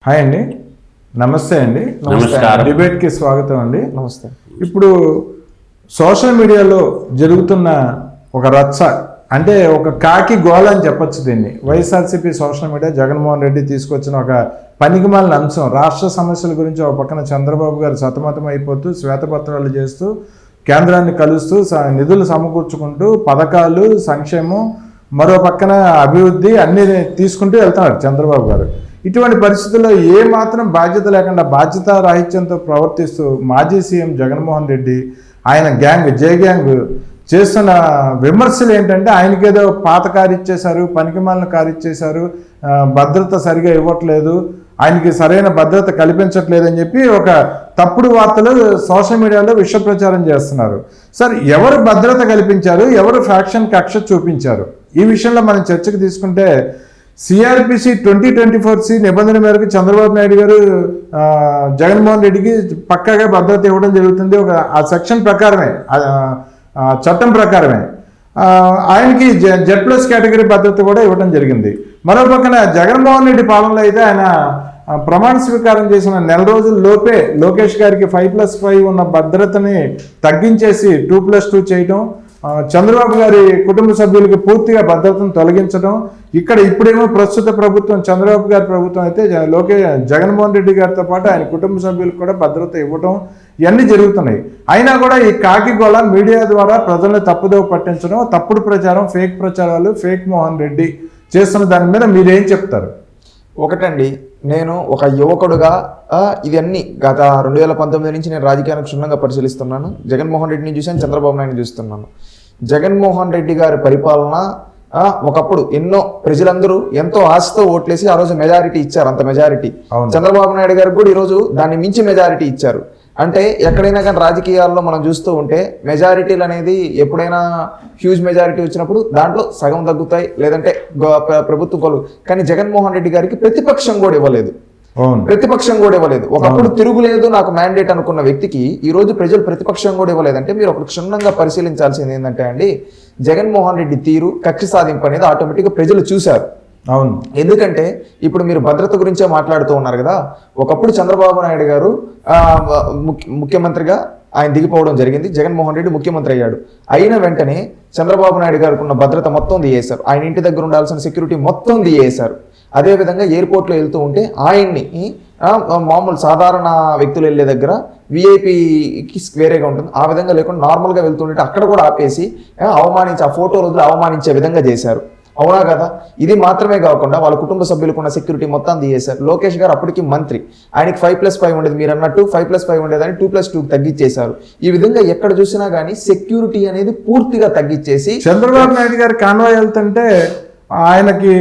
Hi అండి, నమస్తే అండి. నమస్కారం. డిబేట్కి స్వాగతం అండి. నమస్తే. ఇప్పుడు సోషల్ మీడియాలో జరుగుతున్న ఒక రచ్చ అంటే ఒక కాకి గోళ అని చెప్పొచ్చు దీన్ని. వైఎస్ఆర్సీపీ సోషల్ మీడియా జగన్మోహన్ రెడ్డి తీసుకొచ్చిన ఒక పనికిమాలిన అంశం. రాష్ట్ర సమస్యల గురించి ఒక పక్కన చంద్రబాబు గారు సతమతం అయిపోతూ శ్వేతపత్రాలు చేస్తూ కేంద్రాన్ని కలుస్తూ నిధులు సమకూర్చుకుంటూ పథకాలు సంక్షేమం మరో పక్కన అభివృద్ధి అన్నీ తీసుకుంటూ వెళ్తున్నారు చంద్రబాబు గారు. ఇటువంటి పరిస్థితుల్లో ఏ మాత్రం బాధ్యత లేకుండా బాధ్యత రాహిత్యంతో ప్రవర్తిస్తూ మాజీ సీఎం జగన్మోహన్ రెడ్డి ఆయన గ్యాంగ్ జే గ్యాంగ్ చేస్తున్న విమర్శలు ఏంటంటే ఆయనకేదో పాత కారు ఇచ్చేశారు, పనికిమాలిన కారు ఇచ్చేశారు, భద్రత సరిగా ఇవ్వట్లేదు, ఆయనకి సరైన భద్రత కల్పించట్లేదని చెప్పి ఒక తప్పుడు వార్తలు సోషల్ మీడియాలో విష ప్రచారం చేస్తున్నారు. సార్, ఎవరు భద్రత కల్పించారు, ఎవరు ఫ్యాక్షన్ కక్ష చూపించారు? ఈ విషయంలో మనం చర్చకు తీసుకుంటే సిఆర్పిసి 2024 నిబంధన మేరకు చంద్రబాబు నాయుడు గారు జగన్మోహన్ రెడ్డికి పక్కాగా భద్రత ఇవ్వడం జరుగుతుంది. ఆ సెక్షన్ ప్రకారమే, చట్టం ప్రకారమే ఆయనకి Z+ కేటగిరీ భద్రత కూడా ఇవ్వడం జరిగింది. మరో పక్కన జగన్మోహన్ రెడ్డి పాలనలో అయితే ఆయన ప్రమాణ స్వీకారం చేసిన నెల రోజుల లోపే లోకేష్ గారికి 5+5 ఉన్న భద్రతని తగ్గించేసి 2+2 చేయడం, చంద్రబాబు గారి కుటుంబ సభ్యులకి పూర్తిగా భద్రతను తొలగించడం, ఇప్పుడేమో ప్రస్తుత ప్రభుత్వం చంద్రబాబు గారి ప్రభుత్వం అయితే జగన్మోహన్ రెడ్డి గారితో పాటు ఆయన కుటుంబ సభ్యులకు కూడా భద్రత ఇవ్వడం, ఇవన్నీ జరుగుతున్నాయి. అయినా కూడా ఈ కాకి గోళ మీడియా ద్వారా ప్రజల్ని తప్పుదోవ పట్టించడం, తప్పుడు ప్రచారం, ఫేక్ ప్రచారాలు, ఫేక్ మోహన్ రెడ్డి చేస్తున్న దాని మీద మీరేం చెప్తారు? ఒకటండి, నేను ఒక యువకుడుగా ఇవన్నీ గత 2019 నుంచి నేను రాజకీయాన్ని క్షుణ్ణంగా పరిశీలిస్తున్నాను. జగన్మోహన్ రెడ్డిని చూశాను, చంద్రబాబు నాయుడిని చూస్తున్నాను. జగన్మోహన్ రెడ్డి గారి పరిపాలన ఒకప్పుడు ప్రజలందరూ ఎంతో ఆశతో ఓట్లేసి ఆ రోజు మెజారిటీ ఇచ్చారు. అంత మెజారిటీ చంద్రబాబు నాయుడు గారికి కూడా ఈరోజు దాన్ని మించి మెజారిటీ ఇచ్చారు. అంటే ఎక్కడైనా కానీ రాజకీయాల్లో మనం చూస్తూ ఉంటే మెజారిటీలు అనేది ఎప్పుడైనా హ్యూజ్ మెజారిటీ వచ్చినప్పుడు దాంట్లో సగం తగ్గుతాయి, లేదంటే ప్రభుత్వం కొలు. కానీ జగన్మోహన్ రెడ్డి గారికి ప్రతిపక్షం కూడా ఇవ్వలేదు. ఒకప్పుడు తిరుగులేదు నాకు మ్యాండేట్ అనుకున్న వ్యక్తికి ఈ రోజు ప్రజలు ప్రతిపక్షం కూడా ఇవ్వలేదంటే మీరు ఒకటి క్షుణ్ణంగా పరిశీలించాల్సింది ఏంటంటే అండి, జగన్మోహన్ రెడ్డి తీరు, కక్ష సాధింపు అనేది ఆటోమేటిక్గా ప్రజలు చూశారు. అవును. ఎందుకంటే ఇప్పుడు మీరు భద్రత గురించే మాట్లాడుతూ ఉన్నారు కదా. ఒకప్పుడు చంద్రబాబు నాయుడు గారు ముఖ్యమంత్రిగా ఆయన దిగిపోవడం జరిగింది. జగన్మోహన్ రెడ్డి ముఖ్యమంత్రి అయ్యాడు. అయిన వెంటనే చంద్రబాబు నాయుడు గారికి ఉన్న భద్రత మొత్తం తీయేశారు. ఆయన ఇంటి దగ్గర ఉండాల్సిన సెక్యూరిటీ మొత్తం తీయేశారు. అదేవిధంగా ఎయిర్పోర్ట్లో వెళ్తూ ఉంటే ఆయన్ని మామూలు సాధారణ వ్యక్తులు వెళ్ళే దగ్గర విఐపికి వేరేగా ఉంటుంది, ఆ విధంగా లేకుండా నార్మల్గా వెళ్తుంటే అక్కడ కూడా ఆపేసి ఆ ఫోటో రోజులు అవమానించే విధంగా చేశారు. అవునా కదా? ఇది మాత్రమే కాకుండా వాళ్ళ కుటుంబ సభ్యులకు ఉన్న సెక్యూరిటీ మొత్తం తీయేశారు. లోకేష్ గారు అప్పటికి మంత్రి, ఆయనకి 5+5 ఉండేది, మీరు అన్నట్టు 5+5 ఉండేదని 2+2 తగ్గించేశారు. ఈ విధంగా ఎక్కడ చూసినా కానీ సెక్యూరిటీ అనేది పూర్తిగా తగ్గించేసి చంద్రబాబు నాయుడు గారు కాన్వాయ్ వెళ్తుంటే ఆయనకి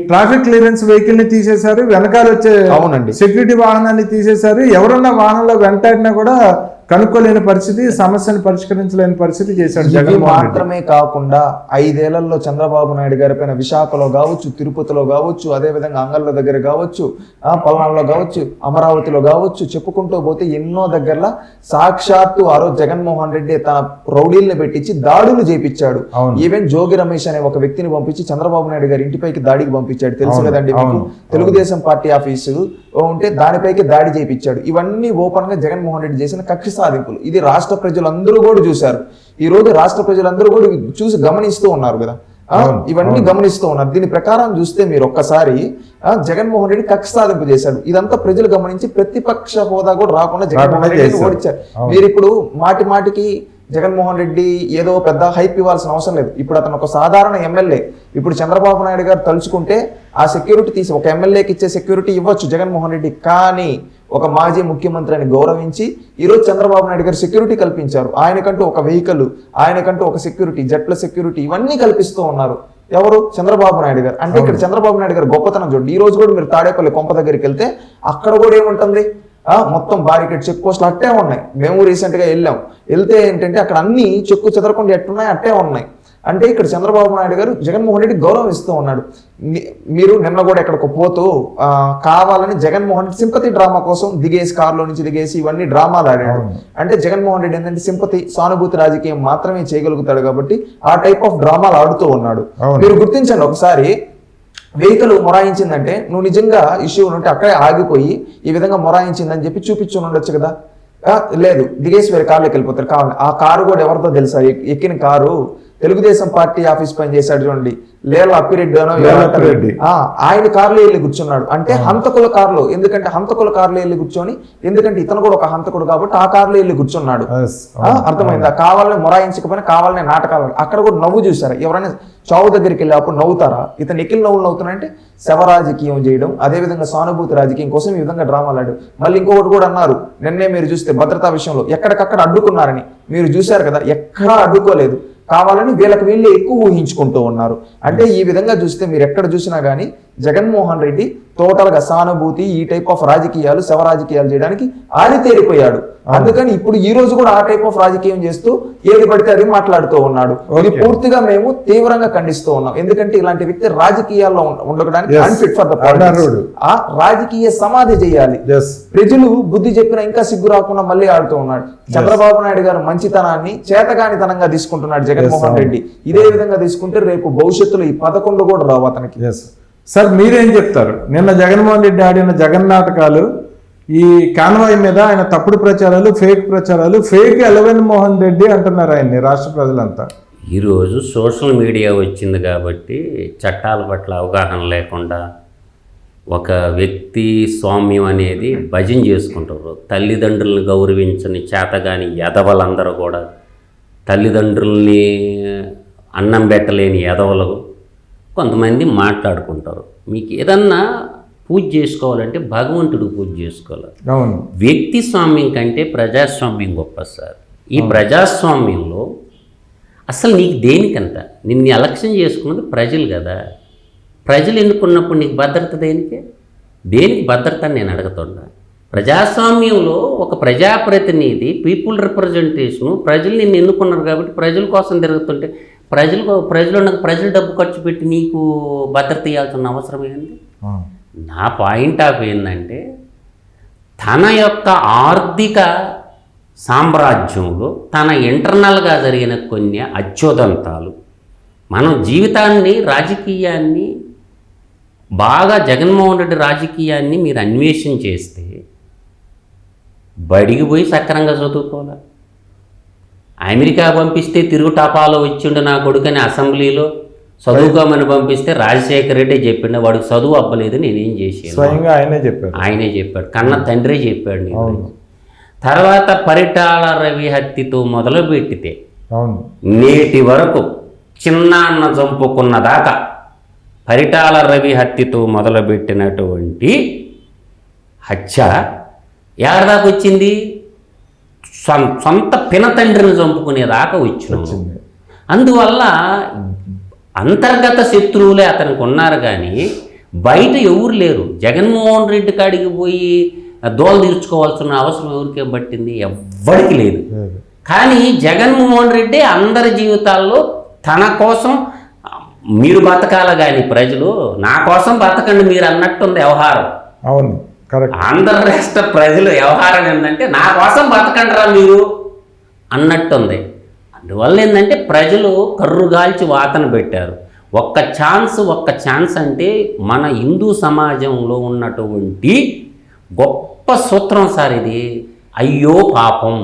ట్రాఫిక్ క్లియరెన్స్ వెహికల్ ని తీసేశారు, వెనకాల వచ్చే అవునండి సెక్యూరిటీ వాహనాన్ని తీసేశారు. ఎవరన్నా వాహనంలో వెంటాడినా కూడా కనుక్కోలేని పరిస్థితి, సమస్యను పరిష్కరించలేని పరిస్థితి చేశాడు. ఇది మాత్రమే కాకుండా 5 ఏళ్లలో చంద్రబాబు నాయుడు గారి పైన విశాఖలో కావచ్చు, తిరుపతిలో కావచ్చు, అదేవిధంగా అంగళ్ళ దగ్గర కావచ్చు, పల్నాడులో కావచ్చు, అమరావతిలో కావచ్చు, చెప్పుకుంటూ పోతే ఎన్నో దగ్గరలో సాక్షాత్తు ఆ రోజు జగన్మోహన్ రెడ్డి తన రౌడీల్ని పెట్టించి దాడులు చేపించాడు. ఈవెన్ జోగి రమేష్ అనే ఒక వ్యక్తిని పంపించి చంద్రబాబు నాయుడు గారి ఇంటిపైకి దాడికి పంపించాడు. తెలుసు కదండి మీకు. తెలుగుదేశం పార్టీ ఆఫీసు ఉంటే దానిపైకి దాడి చేయించాడు. ఇవన్నీ ఓపెన్ గా జగన్మోహన్ రెడ్డి చేసిన కక్ష సాధింపులు. ఇది రాష్ట్ర ప్రజలందరూ కూడా చూశారు. ఈ రోజు రాష్ట్ర ప్రజలందరూ కూడా చూసి గమనిస్తూ ఉన్నారు కదా, ఇవన్నీ గమనిస్తూ ఉన్నారు. దీని ప్రకారం చూస్తే మీరు ఒక్కసారి జగన్మోహన్ రెడ్డి కక్ష సాధింపు చేశాడు. ఇదంతా ప్రజలు గమనించి ప్రతిపక్ష హోదా కూడా రాకుండా జగన్మోహన్ రెడ్డిని ఓడించారు. మీరు ఇప్పుడు మాటికి జగన్మోహన్ రెడ్డి ఏదో పెద్ద హైప్ ఇవ్వాల్సిన అవసరం లేదు. ఇప్పుడు అతను ఒక సాధారణ ఎమ్మెల్యే. ఇప్పుడు చంద్రబాబు నాయుడు గారు తలుచుకుంటే ఆ సెక్యూరిటీ తీసి ఒక ఎమ్మెల్యేకి ఇచ్చే సెక్యూరిటీ ఇవ్వచ్చు జగన్మోహన్ రెడ్డి. కానీ ఒక మాజీ ముఖ్యమంత్రిని గౌరవించి ఈరోజు చంద్రబాబు నాయుడు గారు సెక్యూరిటీ కల్పించారు. ఆయనకంటూ ఒక వెహికల్, ఆయనకంటూ ఒక సెక్యూరిటీ, Z+ సెక్యూరిటీ, ఇవన్నీ కల్పిస్తూ ఉన్నారు. ఎవరు? చంద్రబాబు నాయుడు గారు. అంటే ఇక్కడ చంద్రబాబు నాయుడు గారు గొప్పతనం చూడండి. ఈ రోజు కూడా మీరు తాడేపల్లి కొంప దగ్గరికి వెళ్తే అక్కడ కూడా ఏముంటుంది, మొత్తం బారికేడ్ చెక్ పోస్టులు అట్టే ఉన్నాయి. మేము రీసెంట్ గా వెళ్తే ఏంటంటే అక్కడ అన్ని చెక్కు చెదరకుండా ఎట్టున్నాయి, అట్టే ఉన్నాయి. అంటే ఇక్కడ చంద్రబాబు నాయుడు గారు జగన్మోహన్ రెడ్డి గౌరవం ఇస్తూ ఉన్నాడు. మీరు నిన్న కూడా ఎక్కడికి పోతూ కావాలని జగన్మోహన్ రెడ్డి సింపతి డ్రామా కోసం దిగేసి, కారులో నుంచి దిగేసి ఇవన్నీ డ్రామాలు ఆడాడు. అంటే జగన్మోహన్ రెడ్డి ఏంటంటే సింపతి, సానుభూతి రాజకీయం మాత్రమే చేయగలుగుతాడు కాబట్టి ఆ టైప్ ఆఫ్ డ్రామాలు ఆడుతూ ఉన్నాడు. మీరు గుర్తించండి ఒకసారి, వెహికల్ మొరాయించిందంటే నువ్వు నిజంగా ఇష్యూ ఉంటే అక్కడే ఆగిపోయి ఈ విధంగా మొరాయించిందని చెప్పి చూపించుని ఉండొచ్చు కదా. లేదు, దిగేసి వేరే కారులోకి వెళ్ళిపోతారు. కావాలి ఆ కారు కూడా ఎవరితో తెలుసా? ఎక్కిన కారు తెలుగుదేశం పార్టీ ఆఫీస్ పని చేశాడు చూడండి, లేల అప్పిరెడ్డి అనో ఆయన కారులో వెళ్ళి కూర్చున్నాడు. అంటే హంతకుల కారులో, ఎందుకంటే హంతకుల కారులో వెళ్ళి కూర్చొని, ఎందుకంటే ఇతను కూడా ఒక హంతకుడు కాబట్టి ఆ కారులో వెళ్ళి కూర్చున్నాడు. అర్థమైందా? కావాలని మొరాయించకపోయినా కావాలనే నాటకాలు. అక్కడ కూడా నవ్వు చూసారా? ఎవరైనా చావు దగ్గరికి వెళ్ళి అప్పుడు నవ్వుతారా? ఇతను ఎక్కిన నవ్వులు నవ్వుతున్నాయంటే శవ రాజకీయం చేయడం, అదేవిధంగా సానుభూతి రాజకీయం కోసం ఈ విధంగా డ్రామాలు ఆడు. మళ్ళీ ఇంకొకటి కూడా అన్నారు నిన్నే, మీరు చూస్తే భద్రతా విషయంలో ఎక్కడికక్కడ అడ్డుకున్నారని మీరు చూశారు కదా, ఎక్కడా అడ్డుకోలేదు. కావాలని వీళ్ళకి వీళ్ళు ఎక్కువ ఊహించుకుంటూ ఉన్నారు. అంటే ఈ విధంగా చూస్తే మీరు ఎక్కడ చూసినా కానీ జగన్మోహన్ రెడ్డి టోటల్గా సానుభూతి, ఈ టైప్ ఆఫ్ రాజకీయాలు, శవ రాజకీయాలు చేయడానికి ఆరితేరిపోయాడు. అందుకని ఇప్పుడు ఈ రోజు కూడా ఆ టైప్ ఆఫ్ రాజకీయం చేస్తూ ఏది పడితే అది మాట్లాడుతూ ఉన్నాడు. ఇది పూర్తిగా మేము తీవ్రంగా ఖండిస్తూ ఉన్నాం. ఎందుకంటే ఇలాంటి వ్యక్తి రాజకీయాల్లో ఉండడానికి అన్ఫిట్ ఫర్ ద పాలిటిక్స్. ఆ రాజకీయ సమాధి చేయాలి. ప్రజలు బుద్ధి చెప్పినా ఇంకా సిగ్గు రాకుండా మళ్ళీ ఆడుతూ ఉన్నాడు. చంద్రబాబు నాయుడు గారు మంచితనాన్ని చేతగానితనంగా తీసుకుంటున్నాడు జగన్మోహన్ రెడ్డి. ఇదే విధంగా తీసుకుంటే రేపు భవిష్యత్తులో ఈ 11 కూడా రావు అతనికి. సార్ మీరేం చెప్తారు? నిన్న జగన్మోహన్ రెడ్డి ఆడిన జగన్ నాటకాలు, ఈ కాన్వాయ్ మీద ఆయన తప్పుడు ప్రచారాలు, ఫేక్ ప్రచారాలు, ఫేక్ ఎలవెన్ మోహన్ రెడ్డి అంటున్నారు ఆయన్ని రాష్ట్ర ప్రజలంతా. ఈరోజు సోషల్ మీడియా వచ్చింది కాబట్టి చట్టాల పట్ల అవగాహన లేకుండా ఒక వ్యక్తి స్వామ్యం అనేది భజన చేసుకుంటారు. తల్లిదండ్రులను గౌరవించని చేతగాని ఎదవలందరూ కూడా, తల్లిదండ్రుల్ని అన్నం పెట్టలేని ఎదవలు కొంతమంది మాట్లాడుకుంటారు. మీకు ఏదన్నా పూజ చేసుకోవాలంటే భగవంతుడు పూజ చేసుకోవాలి. అవును, వ్యక్తి స్వామ్యం కంటే ప్రజాస్వామ్యం గొప్ప సార్. ఈ ప్రజాస్వామ్యంలో అసలు నీకు దేనికంత? నిన్ను ఎలక్షన్ చేసుకున్నది ప్రజలు కదా. ప్రజలు ఎన్నుకున్నప్పుడు నీకు భద్రత దేనికి భద్రత అని నేను అడుగుతున్నా. ప్రజాస్వామ్యంలో ఒక ప్రజాప్రతినిధి, పీపుల్ రిప్రజెంటేషను, ప్రజలు నిన్ను ఎన్నుకున్నారు కాబట్టి ప్రజల కోసం తిరుగుతుంటే ప్రజలు డబ్బు ఖర్చు పెట్టి నీకు భద్రత ఇవ్వాల్సిన అవసరం ఏంటి? నా పాయింట్ ఆఫ్ ఏంటంటే, తన యొక్క ఆర్థిక సామ్రాజ్యంలో తన ఇంటర్నల్గా జరిగిన కొన్ని అత్యుదంతాలు, మనం జీవితాన్ని, రాజకీయాన్ని బాగా జగన్మోహన్ రెడ్డి రాజకీయాన్ని మీరు అన్వేషణ చేస్తే బడికి పోయి సక్రంగా చదువుకోవాలి. అమెరికా పంపిస్తే తిరుగుటాపాలో వచ్చిండు నా కొడుకని అసెంబ్లీలో చదువుకోమని పంపిస్తే రాజశేఖర రెడ్డి చెప్పిండు, వాడికి చదువు అవ్వలేదు, నేనేం చేసాను. స్వయంగా ఆయనే చెప్పాడు, కన్న తండ్రి చెప్పాడు. తర్వాత పరిటాల రవి హత్యతో మొదలుపెట్టితే నేటి వరకు చిన్నాన్న చంపుకున్న దాకా పరిటాల రవి హత్యతో మొదలుపెట్టినటువంటి హత్య ఎవరిదాకా వచ్చింది? సొంత పినతండ్రిని చంపుకునేదాకా వచ్చింది. అందువల్ల అంతర్గత శత్రువులే అతనికి ఉన్నారు కానీ బయట ఎవరు లేరు. జగన్మోహన్ రెడ్డి కాడికి పోయి దోలు తీర్చుకోవాల్సిన అవసరం ఎవరికేం పట్టింది? ఎవ్వరికి లేదు. కానీ జగన్మోహన్ రెడ్డి అందరి జీవితాల్లో తన కోసం మీరు బతకాల కానీ ప్రజలు నా కోసం బతకండి మీరు అన్నట్టుంది వ్యవహారం. అవును, ఆంధ్ర రాష్ట్ర ప్రజలు వ్యవహారం ఏంటంటే నా కోసం బతకండిరా మీరు అన్నట్టుంది. అందువల్ల ఏంటంటే ప్రజలు కర్రుగాల్చి వాతన పెట్టారు. ఒక్క ఛాన్స్ అంటే మన హిందూ సమాజంలో ఉన్నటువంటి గొప్ప సూత్రం సార్ ఇది. అయ్యో పాపం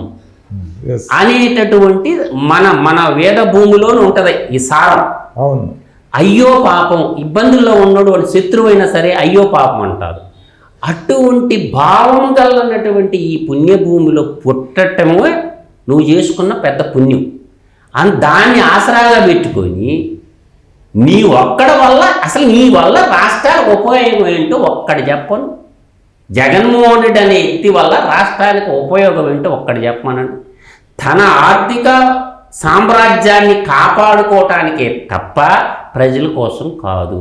అనేటటువంటి మన వేద భూమిలోనే ఉంటుంది ఈ సారం. అవును, అయ్యో పాపం, ఇబ్బందుల్లో ఉన్నాడు వాడు శత్రువైనా సరే అయ్యో పాపం అంటారు. అటువంటి భావం కలిగినటువంటి ఈ పుణ్యభూమిలో పుట్టటమే నువ్వు చేసుకున్న పెద్ద పుణ్యం. దాన్ని ఆసరాగా పెట్టుకొని నీ ఒక్కడి వల్ల, అసలు నీ వల్ల రాష్ట్రానికి ఉపయోగం ఏంటో ఒక్కడి చెప్పను. జగన్మోహన్ రెడ్డి అనే వ్యక్తి వల్ల రాష్ట్రానికి ఉపయోగం ఏంటో ఒక్కడి చెప్పమనండి. తన ఆర్థిక సామ్రాజ్యాన్ని కాపాడుకోవటానికే తప్ప ప్రజల కోసం కాదు.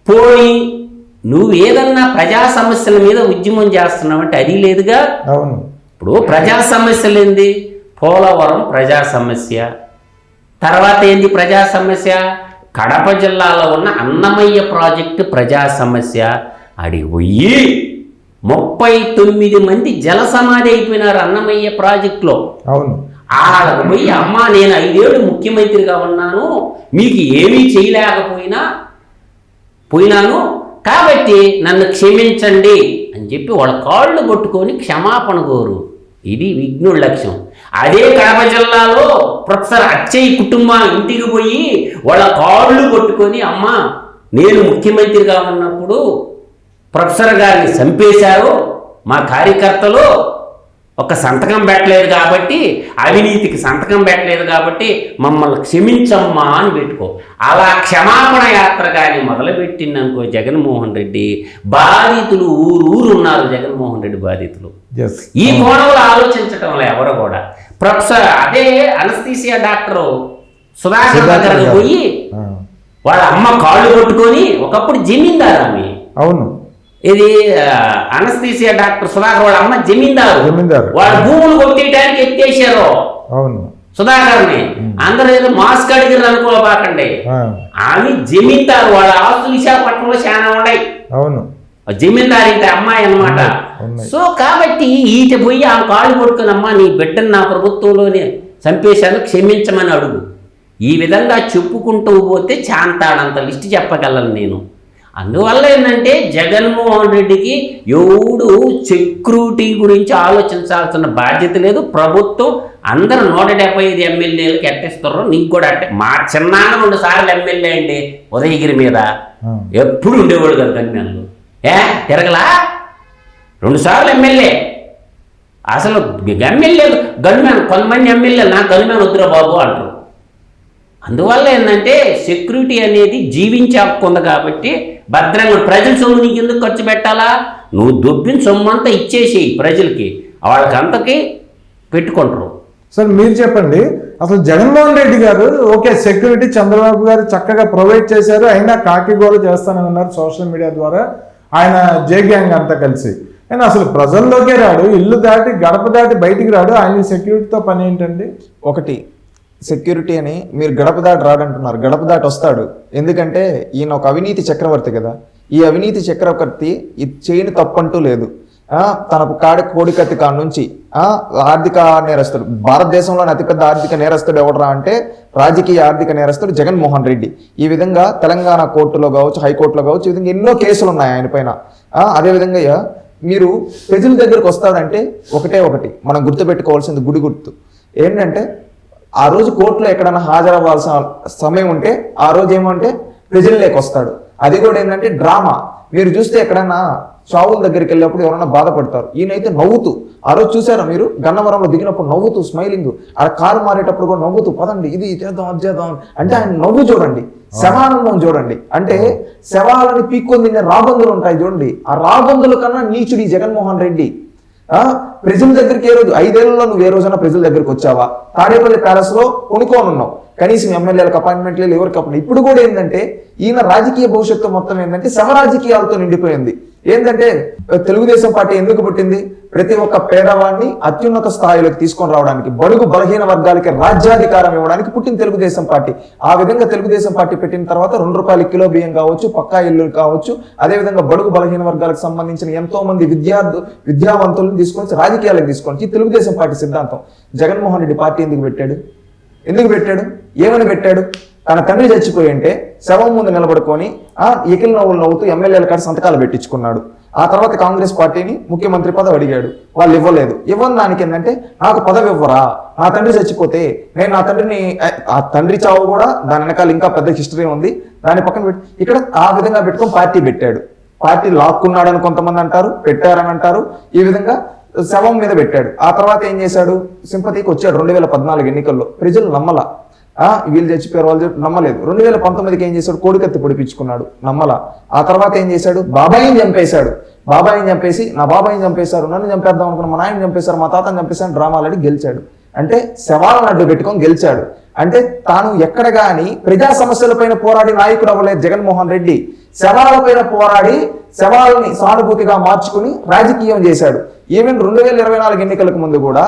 పోయి నువ్వు ఏదన్నా ప్రజా సమస్యల మీద ఉద్యమం చేస్తున్నావంటే అది లేదుగా. అవును, ఇప్పుడు ప్రజా సమస్యలు ఏంది? పోలవరం ప్రజా సమస్య. తర్వాత ఏంది ప్రజా సమస్య? కడప జిల్లాలో ఉన్న అన్నమయ్య ప్రాజెక్టు ప్రజా సమస్య. అడిగి పోయి 39 మంది జల సమాధి అయిపోయినారు అన్నమయ్య ప్రాజెక్టులో. అవును, ఆడకు పోయి అమ్మా నేను 5 ఏళ్ళు ముఖ్యమంత్రిగా ఉన్నాను, మీకు ఏమీ చేయలేకపోయినా పోయినాను, కాబట్టి నన్ను క్షమించండి అని చెప్పి వాళ్ళ కాళ్ళు పట్టుకొని క్షమాపణ కోరు. ఇది విఘ్నుడి లక్ష్యం. అదే కడప జిల్లాలో ప్రొఫెసర్ అచ్చయ్య కుటుంబం ఇంటికి పోయి వాళ్ళ కాళ్ళు పట్టుకొని, అమ్మ నేను ముఖ్యమంత్రిగా ఉన్నప్పుడు ప్రొఫెసర్ గారిని చంపేశారు, మా కార్యకర్తలు ఒక సంతకం పెట్టలేదు కాబట్టి, అవినీతికి సంతకం పెట్టలేదు కాబట్టి మమ్మల్ని క్షమించమ్మా అని పెట్టుకో. అలా క్షమాపణ యాత్ర కానీ మొదలుపెట్టిందనుకో జగన్మోహన్ రెడ్డి, బాధితులు ఊరు ఉన్నారు జగన్మోహన్ రెడ్డి బాధితులు. ఈ కోణంలో ఆలోచించటంలో ఎవరు కూడా. ప్రొఫెసర్ అదే అనస్థీసియా డాక్టర్ సుధాకర్ దగ్గరకు పోయి వాళ్ళ అమ్మ కాళ్ళు కొట్టుకొని, ఒకప్పుడు జమీందారు ఆమె, అవును, ఇది అనస్థీసియా డాక్టర్ సుధాకర్ వాళ్ళ అమ్మ జమీందారు, వాళ్ళ భూములు కొట్టేయడానికి ఎత్తేసారు అవును సుధాకర్ని. అందరూ ఏదో మాస్క్ అడిగారు అనుకోబాకండి, ఆమె జమీందారు, వాళ్ళ ఆస్తులు విశాఖపట్నంలో చాలా ఉన్నాయి, అవును, జమీందారు ఇంటి అమ్మాయి అన్నమాట. సో కాబట్టి ఈట పోయి ఆ కాళ్ళు కొట్టుకుని, అమ్మ నీ బిడ్డను నా ప్రభుత్వంలోనే చంపేశాను క్షమించమని అడుగు. ఈ విధంగా చెప్పుకుంటూ పోతే చాంతాడంత లిస్ట్ చెప్పగలను నేను. అందువల్ల ఏంటంటే జగన్మోహన్ రెడ్డికి ఎవడు సెక్యూరిటీ గురించి ఆలోచించాల్సిన బాధ్యత లేదు. ప్రభుత్వం అందరూ 175 ఎమ్మెల్యేలకు ఎట్టిస్తారు, నీకు కూడా అట్టే. మా చిన్నాన్న 2 సార్లు ఎమ్మెల్యే అండి ఉదయగిరి మీద, ఎప్పుడు ఉండేవాడు కదా గన్మ్యాన్లు. తిరగలా 2 సార్లు ఎమ్మెల్యే. అసలు ఎమ్మెల్యే గన్మ్యాన్, కొంతమంది ఎమ్మెల్యేలు నాకు గన్మ్యాన్ వద్దురా బాబు అంటారు. అందువల్ల ఏంటంటే సెక్యూరిటీ అనేది జీవించే హక్కు ఉంది కాబట్టి భద్రంగా ప్రజల సొమ్ము నీకు ఎందుకు ఖర్చు పెట్టాలా? నువ్వు దొబ్బిన సొమ్ము అంతా ఇచ్చేసి ప్రజలకి, వాళ్ళకి అంతకి పెట్టుకుంటారు. సార్ మీరు చెప్పండి, అసలు జగన్మోహన్ రెడ్డి గారు ఓకే సెక్యూరిటీ చంద్రబాబు గారు చక్కగా ప్రొవైడ్ చేశారు, అయినా కాకి గోల చేస్తానని ఉన్నారు సోషల్ మీడియా ద్వారా ఆయన జే గ్యాంగ్ అంతా కలిసి. కానీ అసలు ప్రజల్లోకే రాడు, ఇల్లు దాటి గడప దాటి బయటికి రాడు, ఆయన సెక్యూరిటీతో పని ఏంటండి? ఒకటి సెక్యూరిటీ అని మీరు గడప దాటి రాడంటున్నారు, గడప దాటి వస్తాడు. ఎందుకంటే ఈయన ఒక అవినీతి చక్రవర్తి కదా. ఈ అవినీతి చక్రవర్తి ఇది చేయని తప్పంటూ లేదు. తనకు కోడికత్తి కాడ నుంచి ఆర్థిక నేరస్తుడు, భారతదేశంలోని అతిపెద్ద ఆర్థిక నేరస్తుడు ఎవడరా అంటే రాజకీయ ఆర్థిక నేరస్తుడు జగన్మోహన్ రెడ్డి. ఈ విధంగా తెలంగాణ కోర్టులో కావచ్చు, హైకోర్టులో కావచ్చు, ఈ విధంగా ఎన్నో కేసులు ఉన్నాయి ఆయన పైన. అదేవిధంగా మీరు ప్రజల దగ్గరకు వస్తాడంటే ఒకటి మనం గుర్తుపెట్టుకోవాల్సింది గుడి గుర్తు ఏంటంటే, ఆ రోజు కోర్టులో ఎక్కడైనా హాజరవ్వాల్సిన సమయం ఉంటే ఆ రోజు ఏమంటే ప్రజల్లోకి వస్తాడు. అది కూడా ఏంటంటే డ్రామా. మీరు చూస్తే ఎక్కడైనా చావుల దగ్గరికి వెళ్ళినప్పుడు ఎవరైనా బాధపడతారు, ఈయనైతే నవ్వుతూ. ఆ రోజు చూసారా మీరు గన్నవరంలో దిగినప్పుడు నవ్వుతూ స్మైలింగ్, ఆ కారు మారేటప్పుడు కూడా నవ్వుతూ పదండి ఇది చేద్దాం అది చేద్దాం అంటే ఆయన నవ్వు చూడండి, శవానందం చూడండి. అంటే శవాలని పీక్కొని తినే రాబందులు ఉంటాయి చూడండి, ఆ రాబందుల కన్నా నీచుడి జగన్మోహన్ రెడ్డి. ప్రజల దగ్గరికి ఏ రోజు 5 ఏళ్లలో నువ్వు ఏ రోజైనా ప్రజల దగ్గరికి వచ్చావా? తాడేపల్లి ప్యాలెస్ లో కొనుక్కోనున్నావు, కనీసం ఎమ్మెల్యేలకు అపాయింట్మెంట్ లేదు, ఎవరికి అప్పుడు. ఇప్పుడు కూడా ఏంటంటే ఈయన రాజకీయ భవిష్యత్తు మొత్తం ఏంటంటే శవరాజకీయాలతో నిండిపోయింది. ఏంటంటే తెలుగుదేశం పార్టీ ఎందుకు పుట్టింది? ప్రతి ఒక్క పేదవాడిని అత్యున్నత స్థాయిలోకి తీసుకొని రావడానికి, బడుగు బలహీన వర్గాలకి రాజ్యాధికారం ఇవ్వడానికి పుట్టిన తెలుగుదేశం పార్టీ. ఆ విధంగా తెలుగుదేశం పార్టీ పెట్టిన తర్వాత 2 రూపాయల కిలో బియ్యం కావచ్చు, పక్కా ఇల్లు కావచ్చు, అదేవిధంగా బడుగు బలహీన వర్గాలకు సంబంధించిన ఎంతో మంది విద్యావంతులను తీసుకొని రాజకీయాలకు తీసుకొని తెలుగుదేశం పార్టీ సిద్ధాంతం. జగన్మోహన్ రెడ్డి పార్టీ ఎందుకు పెట్టాడు? ఏమని పెట్టాడు? తన తండ్రి చచ్చిపోయి ఉంటే శవం ముందు నిలబడుకొని ఎకిల్ నవ్వులు నవ్వుతూ ఎమ్మెల్యేల కాడ సంతకాలు పెట్టించుకున్నాడు. ఆ తర్వాత కాంగ్రెస్ పార్టీని ముఖ్యమంత్రి పదవి అడిగాడు, వాళ్ళు ఇవ్వలేదు. ఇవ్వని దానికి ఏంటంటే నాకు పదవి ఇవ్వరా, నా తండ్రి చచ్చిపోతే నేను నా తండ్రిని, ఆ తండ్రి చావు కూడా దాని వెనకాల ఇంకా పెద్ద హిస్టరీ ఉంది, దాన్ని పక్కన పెట్టి ఇక్కడ ఆ విధంగా పెట్టుకొని పార్టీ పెట్టాడు. పార్టీ లాక్కున్నాడని కొంతమంది అంటారు, పెట్టారని అంటారు. ఈ విధంగా శవం మీద పెట్టాడు. ఆ తర్వాత ఏం చేశాడు? సింపతికి వచ్చాడు 2014 ఎన్నికల్లో. ప్రజలు నమ్మలా, వీళ్ళు చచ్చిపోయారు వాళ్ళు నమ్మలేదు. 2019కి ఏం చేశాడు? కోడికత్తి పొడిపించుకున్నాడు, నమ్మలా. ఆ తర్వాత ఏం చేశాడు? బాబాయిని చంపేశాడు. బాబాయిని చంపేసి నా బాబాయిని చంపేశారు, నన్ను చంపేద్దాం అనుకున్న మా నాయన చంపేశారు, మా తాతని చంపేశారు డ్రామాలని గెలిచాడు. అంటే శవాలను అడ్డు పెట్టుకొని గెలిచాడు. అంటే తాను ఎక్కడ గాని ప్రజా సమస్యలపైన పోరాడి నాయకుడు అవ్వలేదు జగన్మోహన్ రెడ్డి. శవాలపైన పోరాడి శవాలని సానుభూతిగా మార్చుకుని రాజకీయం చేశాడు. ఈవెన్ 2024 ఎన్నికలకు ముందు కూడా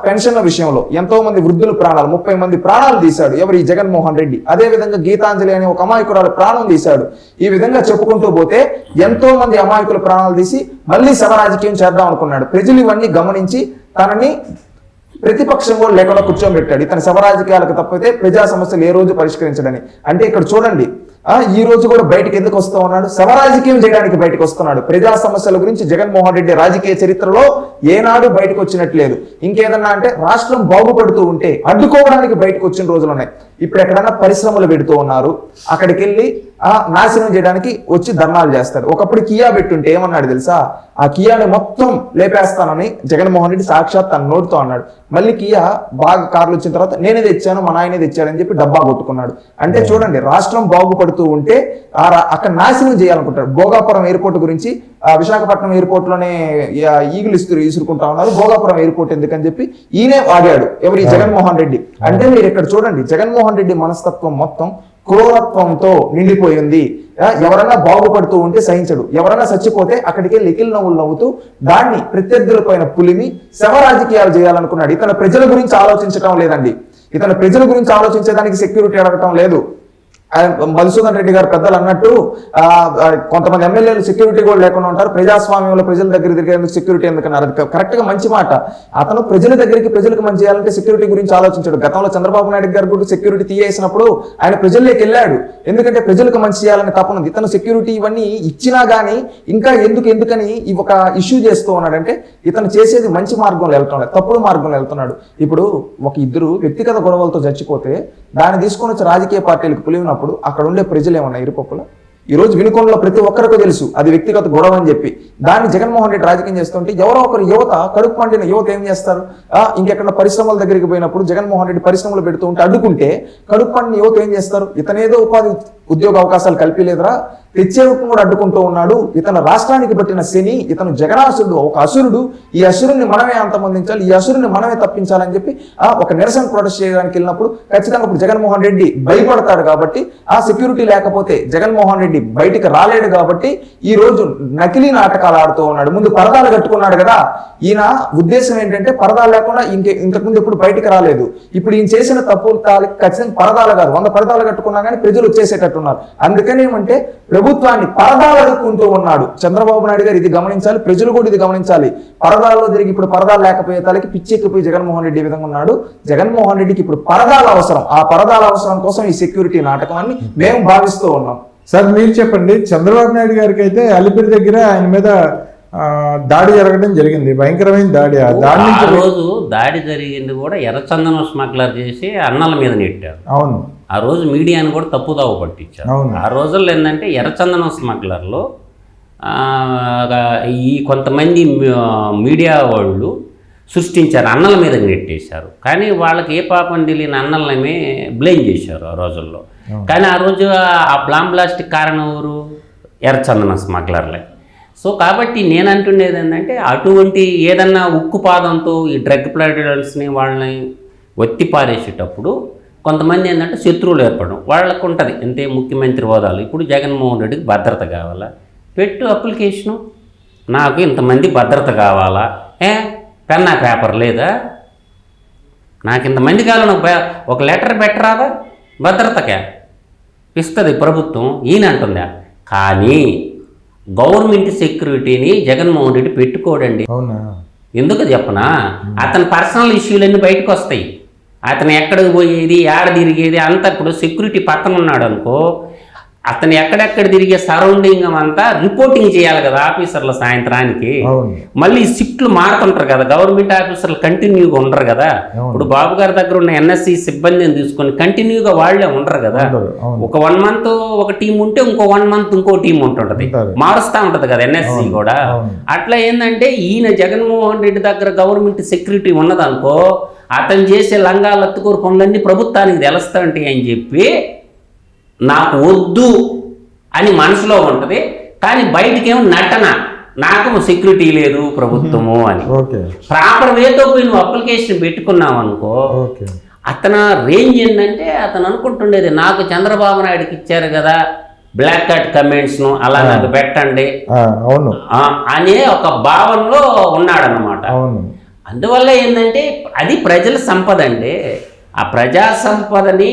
పెన్షన్ల విషయంలో ఎంతో మంది వృద్ధుల ప్రాణాలు, 30 మంది ప్రాణాలు తీశాడు ఎవరు? ఈ జగన్మోహన్ రెడ్డి. అదే విధంగా గీతాంజలి అనే ఒక అమాయకురాలు ప్రాణం తీశాడు. ఈ విధంగా చెప్పుకుంటూ పోతే ఎంతో మంది అమాయకుల ప్రాణాలు తీసి మళ్ళీ శవ రాజకీయం చేద్దాం అనుకున్నాడు. ప్రజలు ఇవన్నీ గమనించి తనని ప్రతిపక్షం కూడా లేకుండా కూర్చోబెట్టాడు. ఇతని శవ రాజకీయాలకు తప్పితే ప్రజా సమస్యలు ఏ రోజు పరిష్కరించడని. అంటే ఇక్కడ చూడండి, ఈ రోజు కూడా బయటకు ఎందుకు వస్తూ ఉన్నాడు? శవరాజకీయం చేయడానికి బయటకు వస్తున్నాడు. ప్రజా సమస్యల గురించి జగన్మోహన్ రెడ్డి రాజకీయ చరిత్రలో ఏనాడు బయటకు వచ్చినట్లేదు. ఇంకేదన్నా అంటే రాష్ట్రం బాగుపడుతూ ఉంటే అడ్డుకోవడానికి బయటకు వచ్చిన రోజులు ఉన్నాయి. ఇప్పుడు ఎక్కడన్నా పరిశ్రమలు పెడుతూ ఉన్నారు, అక్కడికి వెళ్ళి నాశనం చేయడానికి వచ్చి ధర్నాలు చేస్తారు. ఒకప్పుడు కియా పెట్టుంటే ఏమన్నాడు తెలుసా? ఆ కియాని మొత్తం లేపేస్తానని జగన్మోహన్ రెడ్డి సాక్షాత్ తన నోటితో అన్నాడు. మళ్ళీ కియా బాగా కార్లు వచ్చిన తర్వాత నేనే తెచ్చాను, మా నాయనే తెచ్చాడని చెప్పి డబ్బా కొట్టుకున్నాడు. అంటే చూడండి, రాష్ట్రం బాగుపడుతూ ఉంటే అక్కడ నాశనం చేయాలనుకుంటాడు. భోగాపురం ఎయిర్పోర్ట్ గురించి విశాఖపట్నం ఎయిర్పోర్ట్ లోనే ఈగులు ఇసురుకుంటా ఉన్నారు. భోగాపురం ఎయిర్పోర్ట్ ఎందుకని చెప్పి ఈయనే వాడాడు. ఎవరి? జగన్మోహన్ రెడ్డి. అంటే మీరు ఇక్కడ చూడండి, జగన్మోహన్ రెడ్డి మనస్తత్వం మొత్తం క్రూరత్వంతో నిండిపోయింది. ఎవరైనా బాగుపడుతూ ఉంటే సహించడు, ఎవరైనా చచ్చిపోతే అక్కడికి లికిల్ నవ్వులు నవ్వుతూ దాన్ని ప్రత్యర్థుల పైన పులిమి శవ రాజకీయాలు చేయాలనుకున్నాడు. ఇతను ప్రజల గురించి ఆలోచించడం లేదండి. ఇతను ప్రజల గురించి ఆలోచించేదానికి సెక్యూరిటీ అడగటం లేదు. మధుసూదన్ రెడ్డి గారు పెద్దలు అన్నట్టు కొంతమంది ఎమ్మెల్యేలు సెక్యూరిటీ కూడా లేకుండా ఉంటారు. ప్రజాస్వామ్యంలో ప్రజల దగ్గర తిరిగేందుకు సెక్యూరిటీ ఎందుకన్నారు? అది కరెక్ట్ గా మంచి మాట. అతను ప్రజల దగ్గరికి ప్రజలకు మంచి చేయాలంటే సెక్యూరిటీ గురించి ఆలోచించాడు. గతంలో చంద్రబాబు నాయుడు గారు కూడా సెక్యూరిటీ తీయేసినప్పుడు ఆయన ప్రజల్లోకి వెళ్ళాడు. ఎందుకంటే ప్రజలకు మంచి చేయాలని తపనుంది. ఇతను సెక్యూరిటీ ఇవన్నీ ఇచ్చినా గానీ ఇంకా ఎందుకని ఒక ఇష్యూ చేస్తూ ఉన్నాడంటే ఇతను చేసేది మంచి మార్గంలో వెళ్తున్నాడు, తప్పుడు మార్గంలో వెళ్తున్నాడు. ఇప్పుడు ఒక ఇద్దరు వ్యక్తిగత గొడవలతో చచ్చిపోతే దాన్ని తీసుకొని వచ్చి రాజకీయ పార్టీలకు పులివినప్పుడు అక్కడ ఉండే ప్రజలు ఏమన్నా ఇరుపప్పుల? ఈ రోజు వినుకొండలో ప్రతి ఒక్కరికి తెలుసు అది వ్యక్తిగత గొడవ అని చెప్పి. దాన్ని జగన్మోహన్ రెడ్డి రాజకీయం చేస్తుంటే ఎవరో ఒకరు యువత, కడుపు మండిన యువత ఏం చేస్తారు? ఇంకెక్కడ పరిశ్రమల దగ్గరికి పోయినప్పుడు జగన్మోహన్ రెడ్డి పరిశ్రమలు పెడుతూ ఉంటే అడ్డుకుంటే కడుపు మండిన యువత ఏం చేస్తారు? ఇతనేదో ఉద్యోగ అవకాశాలు కల్పిలేదురా, తెచ్చేవకు కూడా అడ్డుకుంటూ ఉన్నాడు. ఇతను రాష్ట్రానికి పట్టిన శని, ఇతను జగనాసురుడు, ఒక అసురుడు. ఈ అసురుని మనమే అంతమొందించాలి, ఈ అసురుని మనమే తప్పించాలని చెప్పి ఒక నిరసన ప్రొటెస్ట్ చేయడానికి వెళ్ళినప్పుడు ఖచ్చితంగా ఇప్పుడు జగన్మోహన్ రెడ్డి భయపడతాడు. కాబట్టి ఆ సెక్యూరిటీ లేకపోతే జగన్మోహన్ రెడ్డి బయటికి రాలేడు. కాబట్టి ఈ రోజు నకిలీ నాటకాలు ఆడుతూ ఉన్నాడు. ముందు పరదాలు కట్టుకున్నాడు కదా. ఈయన ఉద్దేశం ఏంటంటే పరదాలు లేకుండా ఇంతకుముందు ఎప్పుడు బయటికి రాలేదు. ఇప్పుడు ఈయన చేసిన తప్పులు ఖచ్చితంగా పరదాలు కాదు, 100 పరదాలు కట్టుకున్నా కానీ ప్రజలు వచ్చేసేటట్టున్నారు. అందుకని ఏమంటే ప్రభుత్వాన్ని పరదాలు అడుక్కుంటూ ఉన్నాడు చంద్రబాబు నాయుడు గారు. ఇది గమనించాలి, ప్రజలు కూడా ఇది గమనించాలి. పరదాల్లో తిరిగి ఇప్పుడు పరదాలు లేకపోయే తలకి పిచ్చెక్కిపోయి జగన్మోహన్ రెడ్డి ఈ విధంగా ఉన్నాడు. జగన్మోహన్ రెడ్డికి ఇప్పుడు పరదాల అవసరం. ఆ పరదాల అవసరం కోసం ఈ సెక్యూరిటీ నాటకం అని మేము భావిస్తూ ఉన్నాం. సార్ మీరు చెప్పండి, చంద్రబాబు నాయుడు గారికి అయితే అలిపిరి దగ్గర ఆయన మీద దాడి జరగడం జరిగింది, భయంకరమైన దాడి. ఆ రోజు దాడి జరిగింది కూడా ఎర్రచందనం స్మగ్లర్ చేసి అన్నల మీద నెట్టారు. అవును, ఆ రోజు మీడియాని కూడా తప్పుదావ పట్టించారు. ఆ రోజుల్లో ఏంటంటే ఎర్రచందనం స్మగ్లర్లో ఈ కొంతమంది మీడియా వాళ్ళు సృష్టించారు, అన్నల మీద నెట్టేశారు. కానీ వాళ్ళకి ఏ పాపం తెలియని అన్నలమే బ్లేమ్ చేశారు ఆ రోజుల్లో. కానీ ఆ రోజు ఆ బ్లాస్ట్కి కారణం ఎవరు? ఎర్రచందనం స్మగ్లర్లే. సో కాబట్టి నేను అంటుండేది ఏంటంటే అటువంటి ఏదన్నా ఉక్కుపాదంతో ఈ డ్రగ్ ప్లాడర్స్ని వాళ్ళని ఒత్తి పారేసేటప్పుడు కొంతమంది ఏంటంటే శత్రువులు ఏర్పడడం వాళ్ళకు ఉంటుంది. అంతే ముఖ్యమంత్రి హోదాలు. ఇప్పుడు జగన్మోహన్ రెడ్డికి భద్రత కావాలా, పెట్టు అప్లికేషను, నాకు ఇంతమంది భద్రత కావాలా, పెన్నా పేపర్ లేదా, నాకు ఇంతమంది కావాలని ఒక లెటర్ పెట్టరాదా, భద్రతకే ఇస్తుంది ప్రభుత్వం. ఈయన అంటుందా? కానీ గవర్నమెంట్ సెక్యూరిటీని జగన్మోహన్ రెడ్డి పెట్టుకోడండి. ఎందుకు చెప్పనా? అతని పర్సనల్ ఇష్యూలన్నీ బయటకు వస్తాయి. అతను ఎక్కడికి పోయేది, ఏడ తిరిగేది అంతా ఇప్పుడు సెక్యూరిటీ పక్కన ఉన్నాడు అనుకో, అతను ఎక్కడెక్కడ తిరిగే సరౌండింగ్ అంతా రిపోర్టింగ్ చేయాలి కదా ఆఫీసర్లు. సాయంత్రానికి మళ్ళీ షిఫ్ట్లు మారుతుంటారు కదా, గవర్నమెంట్ ఆఫీసర్లు కంటిన్యూగా ఉండరు కదా. ఇప్పుడు బాబు గారి దగ్గర ఉన్న ఎన్ఎస్సి సిబ్బందిని తీసుకొని కంటిన్యూగా వాళ్ళే ఉండరు కదా. ఒక 1 month ఒక టీం ఉంటే ఇంకో 1 month ఇంకో టీం ఉంటుంటది, మారుస్తూ ఉంటది కదా ఎన్ఎస్సి కూడా. అట్లా ఏంటంటే ఈయన జగన్మోహన్ రెడ్డి దగ్గర గవర్నమెంట్ సెక్యూరిటీ ఉన్నదనుకో, అతను చేసే లంగాలు అత్తుకూరు పనులన్నీ ప్రభుత్వానికి తెలుస్తాంటాయి అని చెప్పి నాకు వద్దు అని మనసులో ఉంటుంది. కానీ బయటకేమో నటన, నాకు సెక్యూరిటీ లేదు ప్రభుత్వము అని. ప్రాపర్ వేతో పోయి నువ్వు అప్లికేషన్ పెట్టుకున్నావు అనుకో, అతను రేంజ్ ఏంటంటే అతను అనుకుంటుండేది నాకు చంద్రబాబు నాయుడుకి ఇచ్చారు కదా బ్లాక్ కార్డ్ కమెంట్స్ను, అలా నాకు పెట్టండి అనే ఒక భావనలో ఉన్నాడనమాట. అందువల్ల ఏంటంటే అది ప్రజల సంపద అండి. ఆ ప్రజా సంపదని